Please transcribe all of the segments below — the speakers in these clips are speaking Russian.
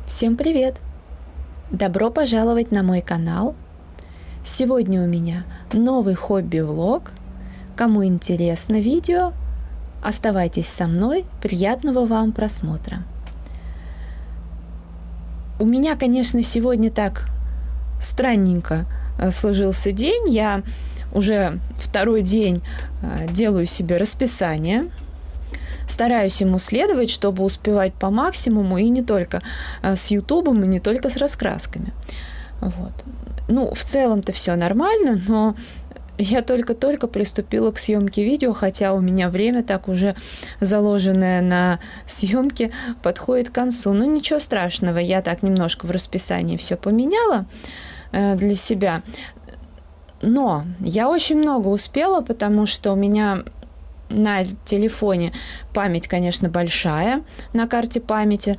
Всем привет! Добро пожаловать на мой канал. Сегодня у меня новый хобби-влог. Кому интересно видео, оставайтесь со мной. Приятного вам просмотра. У меня, конечно, сегодня так странненько сложился день. Я уже второй день делаю себе расписание. Стараюсь ему следовать, чтобы успевать по максимуму, и не только с Ютубом, и не только с раскрасками. Вот. Ну, в целом-то все нормально, но я только-только приступила к съемке видео, хотя у меня время так уже заложенное на съемки подходит к концу. Но ничего страшного, я так немножко в расписании все поменяла для себя. Но я очень много успела, потому что у меня на телефоне память, конечно, большая, на карте памяти,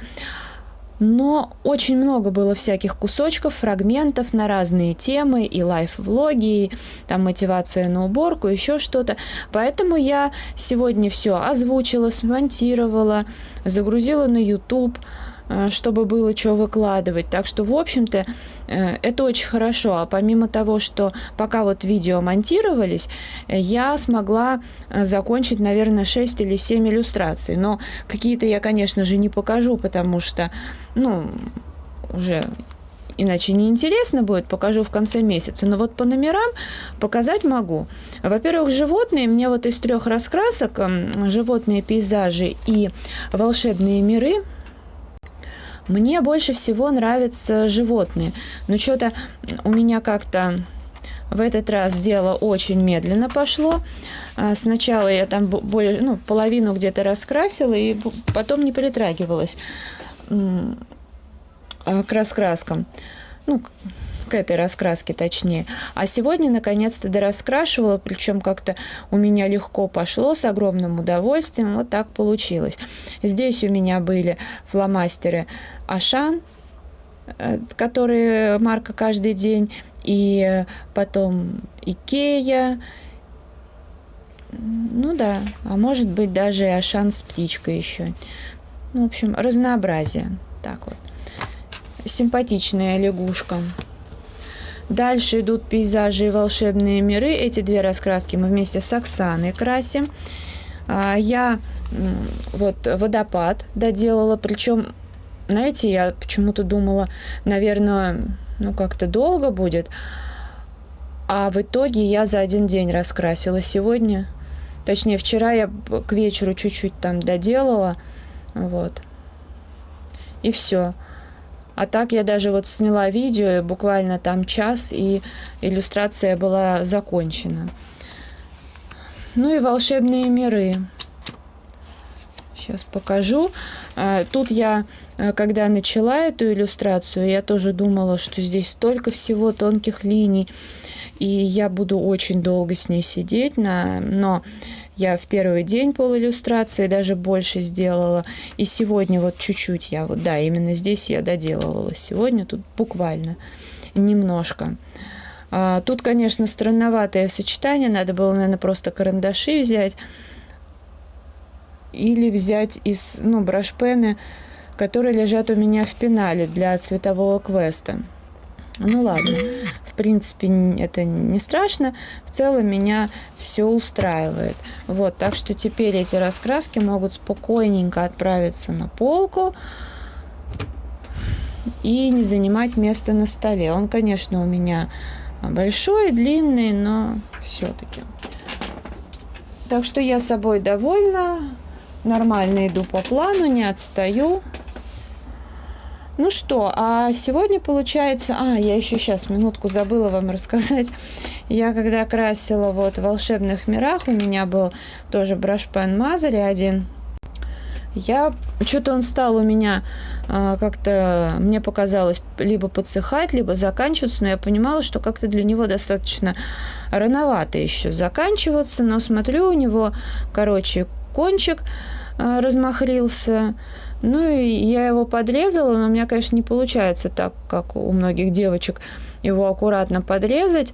но очень много было всяких кусочков, фрагментов на разные темы, и лайф-влоги, и там мотивация на уборку, еще что-то. Поэтому я сегодня все озвучила, смонтировала, загрузила на YouTube, чтобы было что выкладывать. Так что, в общем-то, это очень хорошо. А помимо того, что пока вот видео монтировались, я смогла закончить, наверное, 6 или 7 иллюстраций. Но какие-то я, конечно же, не покажу, потому что, уже иначе неинтересно будет, покажу в конце месяца. Но вот по номерам показать могу. Во-первых, животные. Мне вот из 3 раскрасок животные, пейзажи и волшебные миры. Мне больше всего нравятся животные. Но что-то у меня как-то в этот раз дело очень медленно пошло. Сначала я там половину где-то раскрасила, и потом не притрагивалась к раскраскам. К этой раскраске точнее. А сегодня наконец-то дораскрашивала, причем как-то у меня легко пошло, с огромным удовольствием. Вот так получилось. Здесь у меня были фломастеры Ашан, которые марка каждый день, и потом Икея. А может быть даже и Ашан с птичкой еще. В общем, разнообразие. Так вот. Симпатичная лягушка. Дальше идут пейзажи и волшебные миры. Эти 2 раскраски мы вместе с Оксаной красим. Я вот водопад доделала. Причем, знаете, я почему-то думала, наверное, как-то долго будет. А в итоге я за один день раскрасила сегодня. Точнее, вчера я к вечеру чуть-чуть там доделала. Вот. И все. А так я даже вот сняла видео, буквально там час, и иллюстрация была закончена. И волшебные миры. Сейчас покажу. Тут я, когда начала эту иллюстрацию, я тоже думала, что здесь столько всего тонких линий, и я буду очень долго с ней сидеть, но я в первый день иллюстрации даже больше сделала. И сегодня вот чуть-чуть именно здесь я доделывала. Сегодня тут буквально немножко. Тут, конечно, странноватое сочетание. Надо было, наверное, просто карандаши взять. Или взять из брашпены, которые лежат у меня в пенале для цветового квеста. Ладно, в принципе, это не страшно. В целом меня все устраивает. Вот, так что теперь эти раскраски могут спокойненько отправиться на полку и не занимать место на столе. Он, конечно, у меня большой, длинный, но все-таки. Так что я собой довольна. Нормально иду по плану, не отстаю. А сегодня получается... я еще сейчас минутку забыла вам рассказать. Я когда красила в волшебных мирах, у меня был тоже брашпен Мазари один. Что-то он стал у меня как-то, мне показалось, либо подсыхать, либо заканчиваться, но я понимала, что как-то для него достаточно рановато еще заканчиваться, но смотрю, у него, кончик размахрился. И я его подрезала, но у меня, конечно, не получается так, как у многих девочек, его аккуратно подрезать.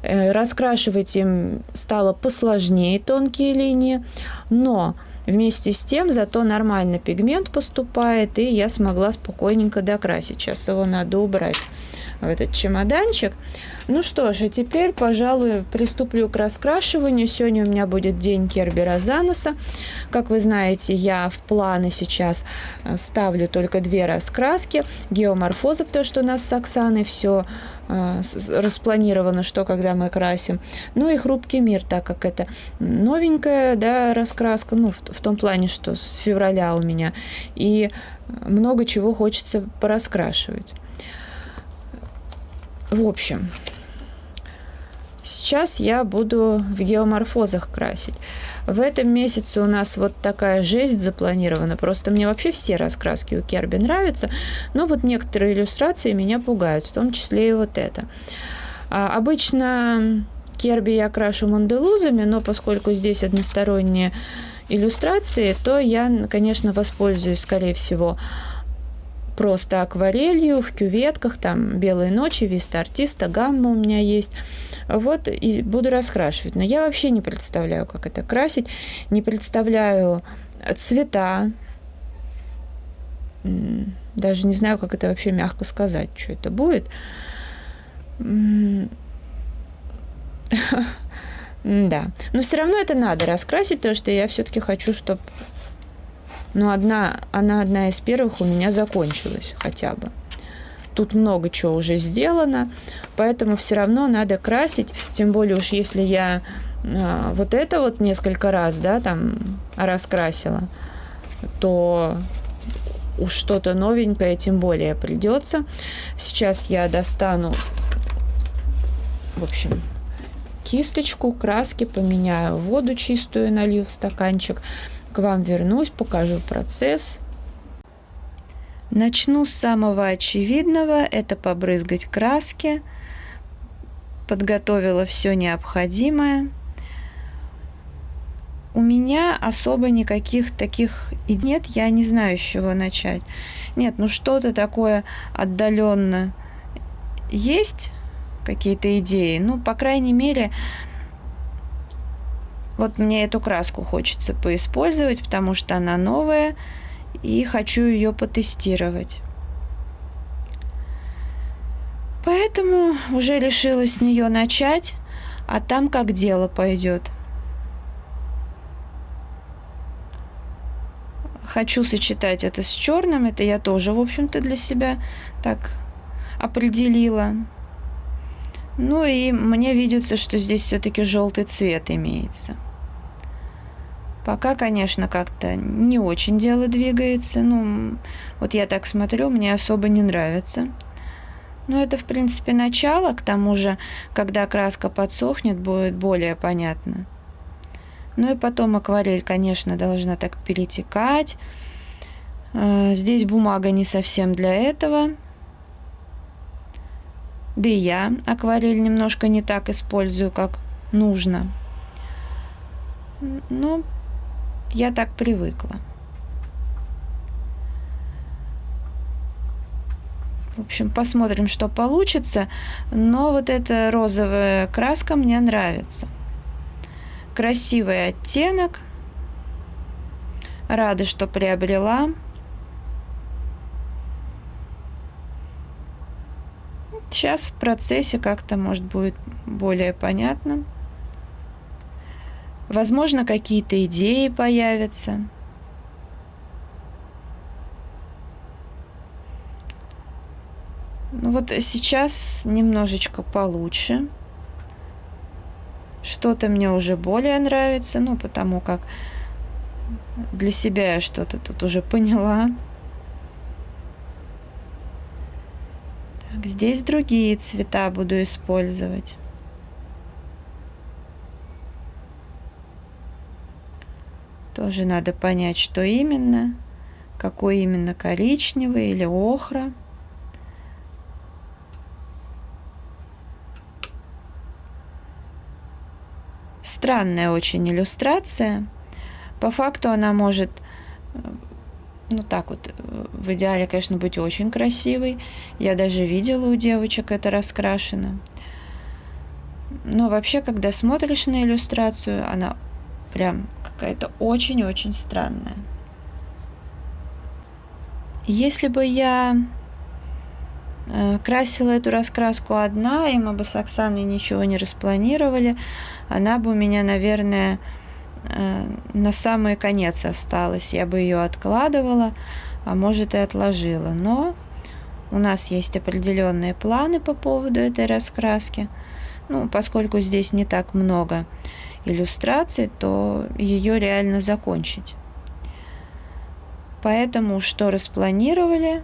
Раскрашивать им стало посложнее тонкие линии, но Вместе с тем, зато нормально пигмент поступает, и я смогла спокойненько докрасить. Сейчас его надо убрать в этот чемоданчик. Ну что ж, а теперь, пожалуй, приступлю к раскрашиванию. Сегодня у меня будет день Кербера Заноса. Как вы знаете, я в планы сейчас ставлю только 2 раскраски. Геоморфоза, потому что у нас с Оксаной все распланировано, что когда мы красим. Ну и хрупкий мир, так как это новенькая, да, раскраска, ну, в том плане, что с февраля у меня. И много чего хочется пораскрашивать. В общем, сейчас я буду в геоморфозах красить. В этом месяце у нас вот такая жесть запланирована. Просто мне вообще все раскраски у Керби нравятся, но вот некоторые иллюстрации меня пугают, в том числе и вот это. Обычно Керби я крашу манделузами, но поскольку здесь односторонние иллюстрации, то я, конечно, воспользуюсь, скорее всего, просто акварелью в кюветках, там «Белые ночи», «Виста Артиста», «Гамма» у меня есть. Вот, и буду раскрашивать. Но я вообще не представляю, как это красить, не представляю цвета, даже не знаю, как это вообще мягко сказать, что это будет. Да, но все равно это надо раскрасить, потому что я все-таки хочу, чтобы она одна из первых у меня закончилась хотя бы. Тут много чего уже сделано, поэтому все равно надо красить, тем более уж если я вот это вот несколько раз, да, там раскрасила, то уж что-то новенькое тем более придется. Сейчас я достану, в общем, кисточку, краски, поменяю, воду чистую налью в стаканчик, к вам вернусь, покажу процесс. Начну с самого очевидного, это побрызгать краски. Подготовила все необходимое. У меня особо никаких таких и нет, я не знаю, с чего начать. Нет, ну что-то такое отдаленно есть, какие-то идеи. Ну, по крайней мере, вот мне эту краску хочется поиспользовать, потому что она новая, и хочу ее потестировать. Поэтому уже решила с нее начать, а там как дело пойдет. Хочу сочетать это с черным, это я тоже, в общем-то, для себя так определила. Ну и мне видится, что здесь все-таки желтый цвет имеется. Пока, конечно, как-то не очень дело двигается. Ну, вот я так смотрю, мне особо не нравится. Но это, в принципе, начало. К тому же, когда краска подсохнет, будет более понятно. Ну и потом акварель, конечно, должна так перетекать. Здесь бумага не совсем для этого. Да и я акварель немножко не так использую, как нужно. Но я так привыкла. В общем, посмотрим, что получится. Но вот эта розовая краска мне нравится. Красивый оттенок. Рада, что приобрела. Сейчас в процессе как-то, может, будет более понятно. Возможно, какие-то идеи появятся. Ну вот сейчас немножечко получше. Что-то мне уже более нравится, ну, потому как для себя я что-то тут уже поняла. Так, здесь другие цвета буду использовать. Тоже надо понять, что именно, какой именно коричневый или охра. Странная очень иллюстрация. По факту она может, ну так вот, в идеале, конечно, быть очень красивой. Я даже видела у девочек это раскрашено. Но вообще, когда смотришь на иллюстрацию, она прям какая-то очень-очень странная. Если бы я красила эту раскраску одна, и мы бы с Оксаной ничего не распланировали, она бы у меня, наверное, на самый конец осталась. Я бы ее откладывала, а может и отложила. Но у нас есть определенные планы по поводу этой раскраски. Ну, поскольку здесь не так много иллюстраций, то ее реально закончить. Поэтому что распланировали,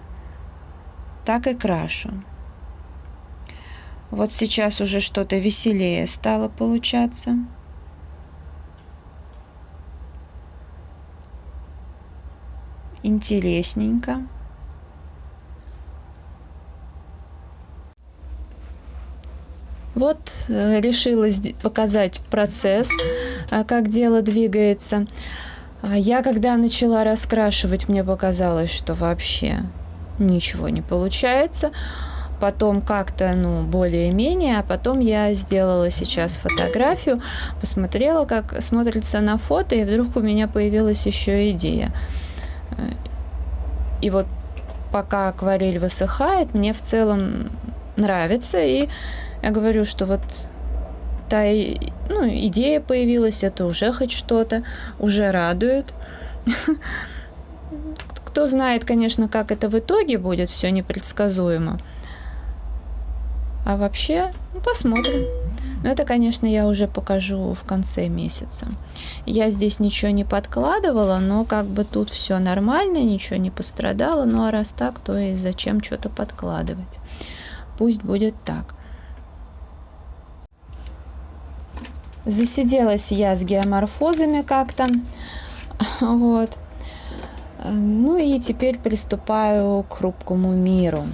так и крашу. Вот сейчас уже что-то веселее стало получаться. Интересненько. Вот решила показать процесс, как дело двигается. Я когда начала раскрашивать, мне показалось, что вообще ничего не получается. Потом как-то, более-менее, а потом я сделала сейчас фотографию, посмотрела, как смотрится на фото, и вдруг у меня появилась еще идея. И вот пока акварель высыхает, мне в целом нравится, и я говорю, что вот идея появилась, это уже хоть что-то, уже радует. Кто знает, конечно, как это в итоге будет, все непредсказуемо. А вообще, посмотрим. Но это, конечно, я уже покажу в конце месяца. Я здесь ничего не подкладывала, но как бы тут все нормально, ничего не пострадало. Ну а раз так, то и зачем что-то подкладывать? Пусть будет так. Засиделась я с геоморфозами как-то. Вот. Ну и теперь приступаю к хрупкому миру.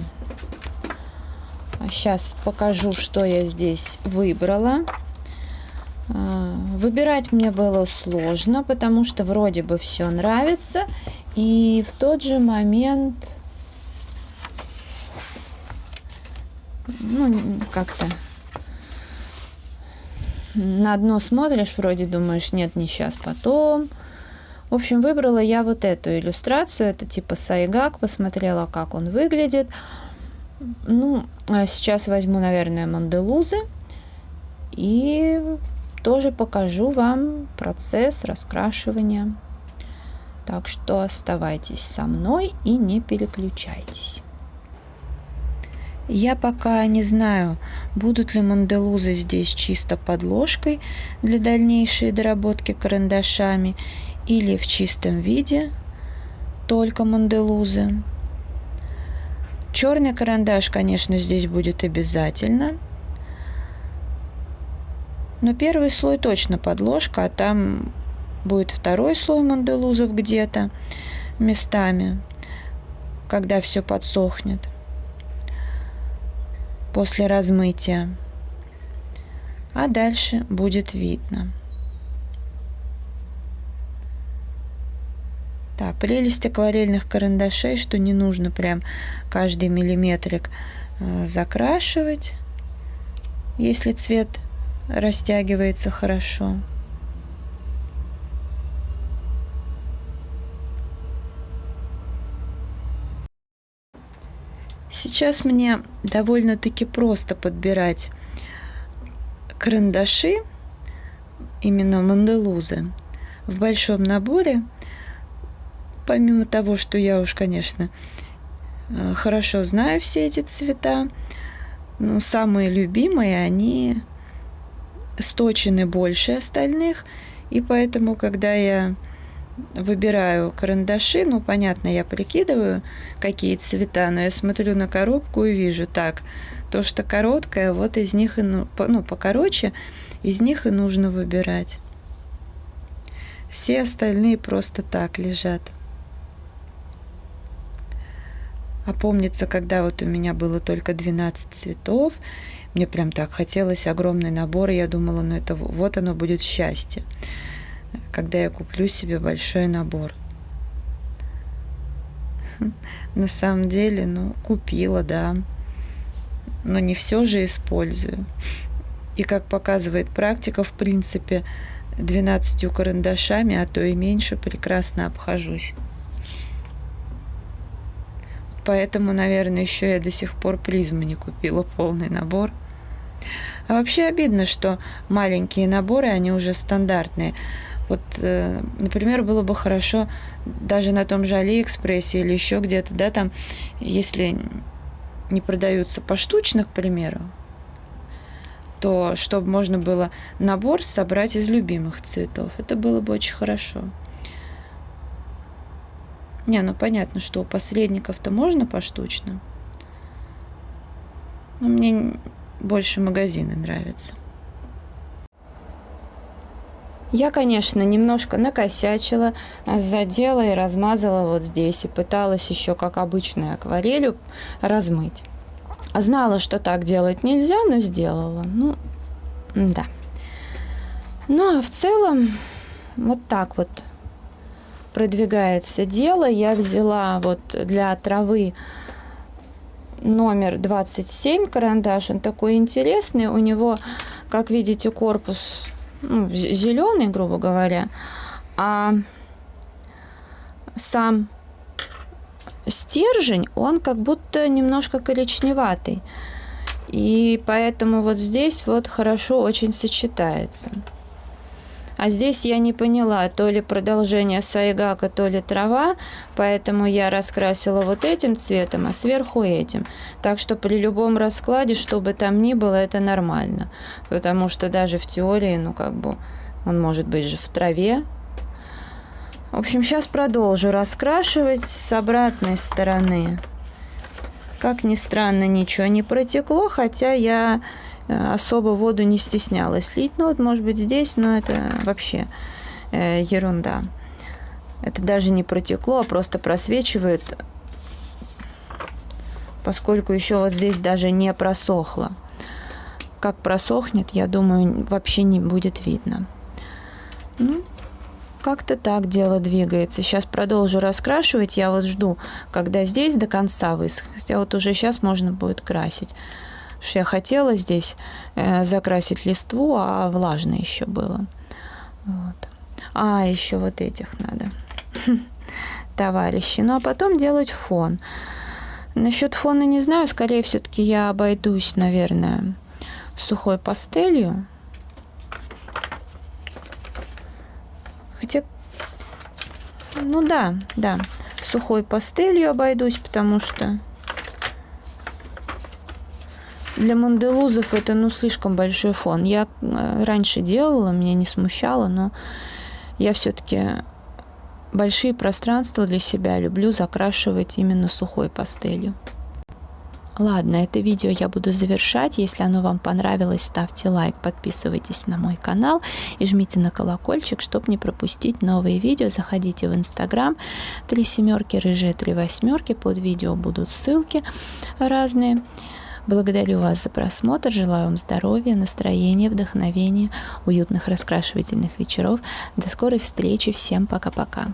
Сейчас покажу, что я здесь выбрала. Выбирать мне было сложно, потому что вроде бы все нравится. И в тот же момент, как-то на одно смотришь, вроде думаешь, нет, не сейчас, потом. В общем, выбрала я вот эту иллюстрацию. Это типа сайгак. Посмотрела, как он выглядит. Сейчас возьму, наверное, манделузы. И тоже покажу вам процесс раскрашивания. Так что оставайтесь со мной и не переключайтесь. Я пока не знаю, будут ли манделузы здесь чисто подложкой для дальнейшей доработки карандашами или в чистом виде только манделузы. Черный карандаш, конечно, здесь будет обязательно. Но первый слой точно подложка, а там будет второй слой манделузов где-то местами, когда все подсохнет после размытия. А дальше будет видно. Да, прелесть акварельных карандашей, что не нужно прям каждый миллиметрик закрашивать, если цвет растягивается хорошо. Сейчас мне довольно-таки просто подбирать карандаши, именно манделузы, в большом наборе. Помимо того, что я уж, конечно, хорошо знаю все эти цвета, но самые любимые, они сточены больше остальных, и поэтому, когда я выбираю карандаши, понятно, я прикидываю, какие цвета, но я смотрю на коробку и вижу, так, то, что короткое, вот из них и, покороче, из них и нужно выбирать. Все остальные просто так лежат. А помнится, когда вот у меня было только 12 цветов, мне прям так хотелось огромный набор, и я думала, это вот оно будет счастье, когда я куплю себе большой набор. На самом деле, купила, да, но не все же использую. И как показывает практика, в принципе, 12 карандашами, а то и меньше, прекрасно обхожусь. Поэтому, наверное, еще я до сих пор призму не купила, полный набор. А вообще обидно, что маленькие наборы, они уже стандартные. Вот, например, было бы хорошо даже на том же Алиэкспрессе или еще где-то, да, там, если не продаются поштучно, к примеру, то чтобы можно было набор собрать из любимых цветов. Это было бы очень хорошо. Не, ну понятно, что у посредников-то можно поштучно. Но мне больше магазины нравятся. Я, конечно, немножко накосячила, задела и размазала вот здесь. И пыталась еще, как обычно, акварелью размыть. Знала, что так делать нельзя, но сделала. Ну, да. Ну, а в целом, вот так вот продвигается дело. Я взяла вот для травы номер 27 карандаш. Он такой интересный. У него, как видите, корпус зеленый, грубо говоря, а сам стержень, он как будто немножко коричневатый. И поэтому вот здесь вот хорошо очень сочетается. А здесь я не поняла, то ли продолжение сайгака, то ли трава, поэтому я раскрасила вот этим цветом, а сверху этим. Так что при любом раскладе, что бы там ни было, это нормально. Потому что даже в теории, ну как бы, он может быть же в траве. В общем, сейчас продолжу раскрашивать с обратной стороны. Как ни странно, ничего не протекло, хотя я особо воду не стеснялась лить. Ну вот, может быть, здесь, но это вообще ерунда. Это даже не протекло, а просто просвечивает, поскольку еще вот здесь даже не просохло. Как просохнет, я думаю, вообще не будет видно. Ну, как-то так дело двигается. Сейчас продолжу раскрашивать. Я вот жду, когда здесь до конца высохнет. Хотя вот уже сейчас можно будет красить. Потому что я хотела здесь закрасить листву, а влажно еще было. Вот. А, еще вот этих надо. Товарищи. Ну, а потом делать фон. Насчет фона не знаю. Скорее, все-таки я обойдусь, наверное, сухой пастелью. Хотя, ну да, сухой пастелью обойдусь, потому что для манделузов это, ну, слишком большой фон. Я раньше делала, меня не смущало, но я все-таки большие пространства для себя люблю закрашивать именно сухой пастелью. Ладно, это видео я буду завершать. Если оно вам понравилось, ставьте лайк, подписывайтесь на мой канал и жмите на колокольчик, чтобы не пропустить новые видео. Заходите в Инстаграм 3 семерки, рыжие 3 восьмерки. Под видео будут ссылки разные. Благодарю вас за просмотр. Желаю вам здоровья, настроения, вдохновения, уютных раскрашивательных вечеров. До скорой встречи. Всем пока-пока.